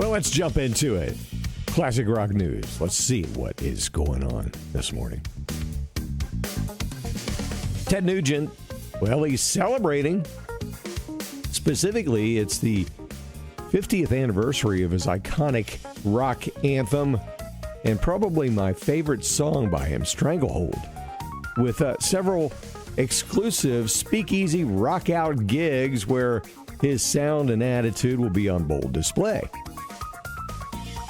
Well, let's jump into it. Classic rock news. Let's see what is going on this morning. Ted Nugent, well, he's celebrating. Specifically, it's the 50th anniversary of his iconic rock anthem and probably my favorite song by him, Stranglehold, with several exclusive speakeasy rock out gigs where his sound and attitude will be on bold display.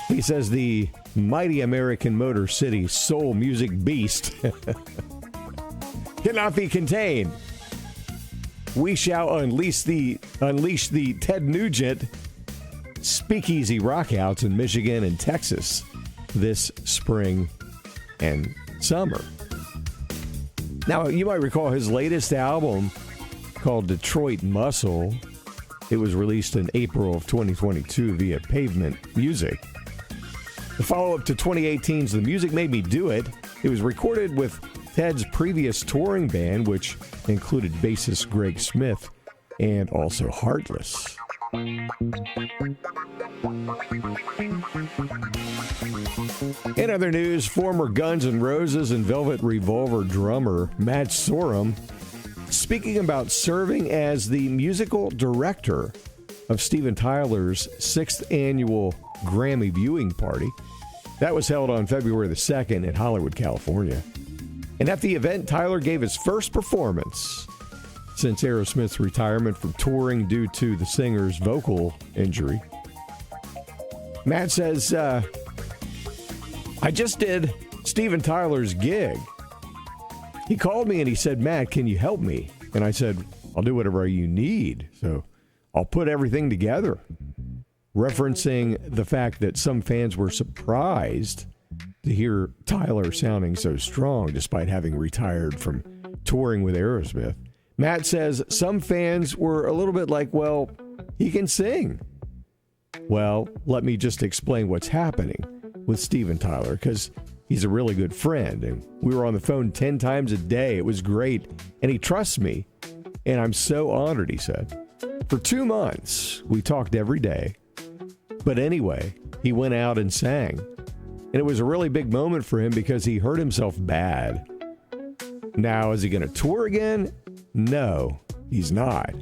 He says the mighty American Motor City soul music beast cannot be contained. We shall unleash the Ted Nugent speakeasy rockouts in Michigan and Texas this spring and summer. Now, you might recall his latest album called Detroit Muscle. It was released in April of 2022 via Pavement Music. The follow-up to 2018's The Music Made Me Do It, it was recorded with Ted's previous touring band, which included bassist Greg Smith and also Heartless. In other news, former Guns N' Roses and Velvet Revolver drummer Matt Sorum, speaking about serving as the musical director of Steven Tyler's 6th annual Grammy viewing party. That was held on February the 2nd in Hollywood, California. And at the event, Tyler gave his first performance since Aerosmith's retirement from touring due to the singer's vocal injury. Matt says, I just did Steven Tyler's gig. He called me and he said, Matt, can you help me? And I said, I'll do whatever you need. So I'll put everything together. Referencing the fact that some fans were surprised to hear Tyler sounding so strong despite having retired from touring with Aerosmith. Matt says some fans were a little bit like, well, he can sing. Well, let me just explain what's happening with Steven Tyler, because he's a really good friend, and we were on the phone 10 times a day. It was great, and he trusts me, and I'm so honored, he said. For 2 months, we talked every day. But anyway, he went out and sang. And it was a really big moment for him because he hurt himself bad. Now, is he going to tour again? No, he's not.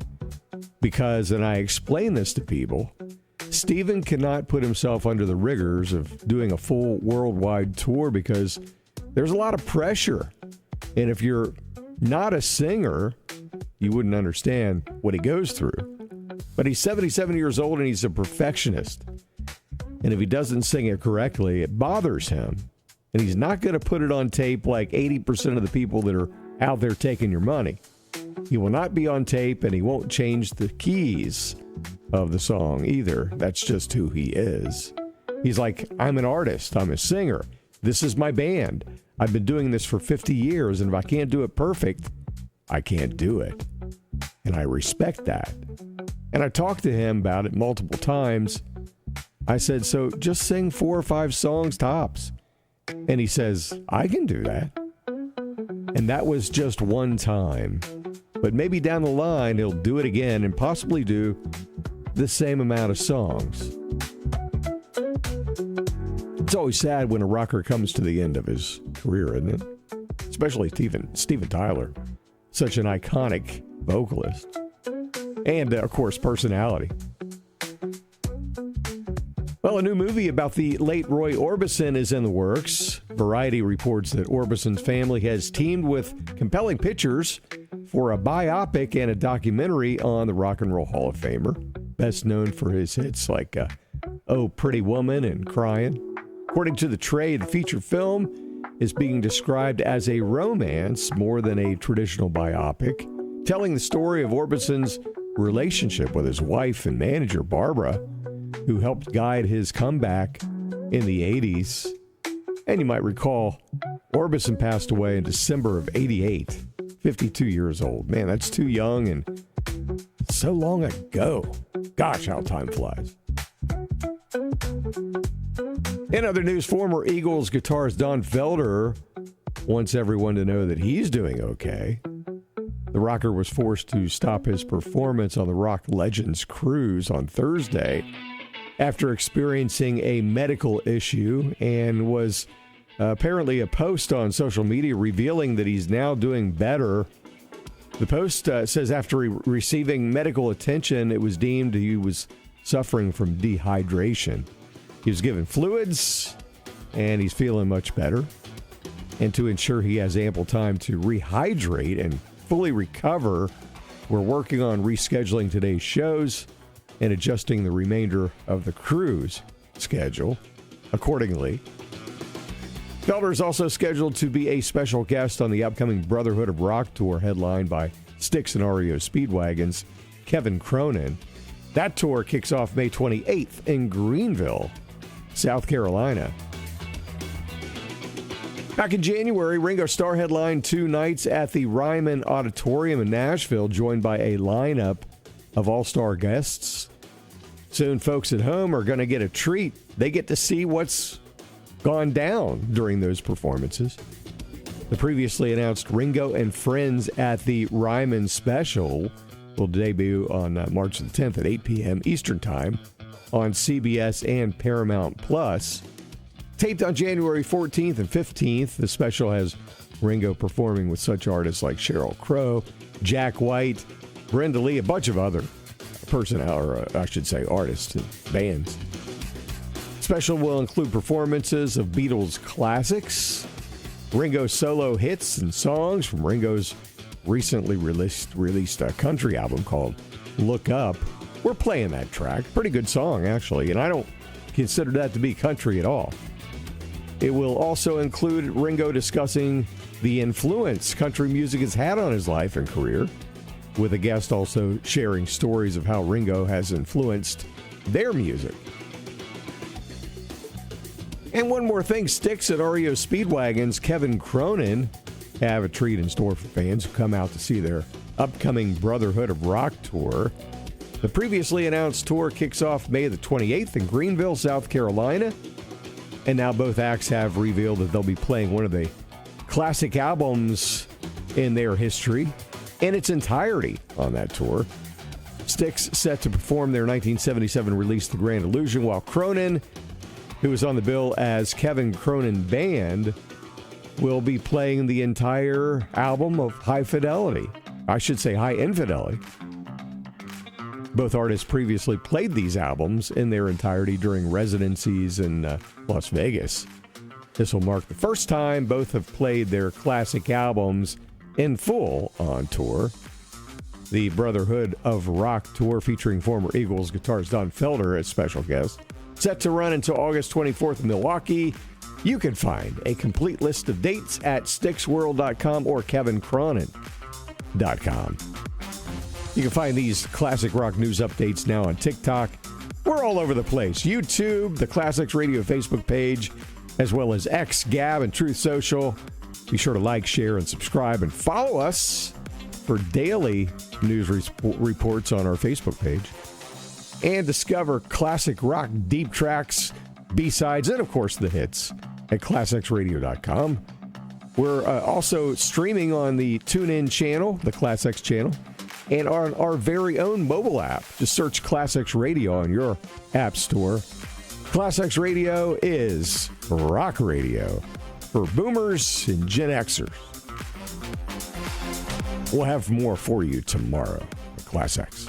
Because, and I explain this to people, Steven cannot put himself under the rigors of doing a full worldwide tour because there's a lot of pressure. And if you're not a singer, you wouldn't understand what he goes through. But he's 77 years old and he's a perfectionist. And if he doesn't sing it correctly, it bothers him. And he's not going to put it on tape like 80% of the people that are out there taking your money. He will not be on tape, and he won't change the keys of the song either. That's just who he is. He's like, I'm an artist. I'm a singer. This is my band. I've been doing this for 50 years, and if I can't do it perfect, I can't do it. And I respect that. And I talked to him about it multiple times. I said, so just sing 4 or 5 songs tops. And he says, I can do that. And that was just one time. But maybe down the line, he'll do it again and possibly do the same amount of songs. It's always sad when a rocker comes to the end of his career, isn't it? Especially Steven Tyler, such an iconic vocalist. And, of course, personality. Well, a new movie about the late Roy Orbison is in the works. Variety reports that Orbison's family has teamed with Compelling Pictures for a biopic and a documentary on the Rock and Roll Hall of Famer, best known for his hits like Oh, Pretty Woman and Crying. According to the trade, the feature film is being described as a romance more than a traditional biopic, telling the story of Orbison's relationship with his wife and manager, Barbara, who helped guide his comeback in the 80s. And you might recall, Orbison passed away in December of 88, 52 years old. Man, that's too young and so long ago. Gosh, how time flies. In other news, former Eagles guitarist Don Felder wants everyone to know that he's doing okay. The rocker was forced to stop his performance on the Rock Legends cruise on Thursday after experiencing a medical issue, and was apparently a post on social media revealing that he's now doing better. The post says after receiving medical attention, it was deemed he was suffering from dehydration. He was given fluids, and he's feeling much better. And to ensure he has ample time to rehydrate and fully recover, we're working on rescheduling today's shows and adjusting the remainder of the cruise schedule accordingly. Felder is also scheduled to be a special guest on the upcoming Brotherhood of Rock tour headlined by Styx and REO Speedwagon's Kevin Cronin. That tour kicks off May 28th in Greenville, South Carolina. Back in January, Ringo Starr headlined 2 nights at the Ryman Auditorium in Nashville, joined by a lineup of all-star guests. Soon, folks at home are going to get a treat. They get to see what's gone down during those performances. The previously announced Ringo and Friends at the Ryman Special will debut on March the 10th at 8 p.m. Eastern Time on CBS and Paramount Plus. Taped on January 14th and 15th, the special has Ringo performing with such artists like Sheryl Crow, Jack White, Brenda Lee, a bunch of other artists and bands. Special will include performances of Beatles classics, Ringo solo hits and songs from Ringo's recently released country album called Look Up. We're playing that track. Pretty good song, actually, and I don't consider that to be country at all. It will also include Ringo discussing the influence country music has had on his life and career, with a guest also sharing stories of how Ringo has influenced their music. And one more thing, Styx at REO Speedwagon's Kevin Cronin have a treat in store for fans who come out to see their upcoming Brotherhood of Rock tour. The previously announced tour kicks off May the 28th in Greenville, South Carolina. And now both acts have revealed that they'll be playing one of the classic albums in their history in its entirety on that tour. Styx set to perform their 1977 release, The Grand Illusion, while Cronin, who is on the bill as Kevin Cronin Band, will be playing the entire album of High Infidelity. Both artists previously played these albums in their entirety during residencies in Las Vegas. This will mark the first time both have played their classic albums in full on tour. The Brotherhood of Rock tour, featuring former Eagles guitarist Don Felder as special guest, set to run until August 24th in Milwaukee. You can find a complete list of dates at StyxWorld.com or KevinCronin.com. You can find these classic rock news updates now on TikTok. We're all over the place. YouTube, the ClassX Radio Facebook page, as well as X, Gab, and Truth Social. Be sure to like, share, and subscribe, and follow us for daily news reports on our Facebook page. And discover classic rock deep tracks, B-sides, and, of course, the hits at ClassXradio.com. We're also streaming on the TuneIn channel, the ClassX channel, and on our very own mobile app. Just search ClassX Radio on your app store. ClassX Radio is rock radio for boomers and Gen Xers. We'll have more for you tomorrow at ClassX.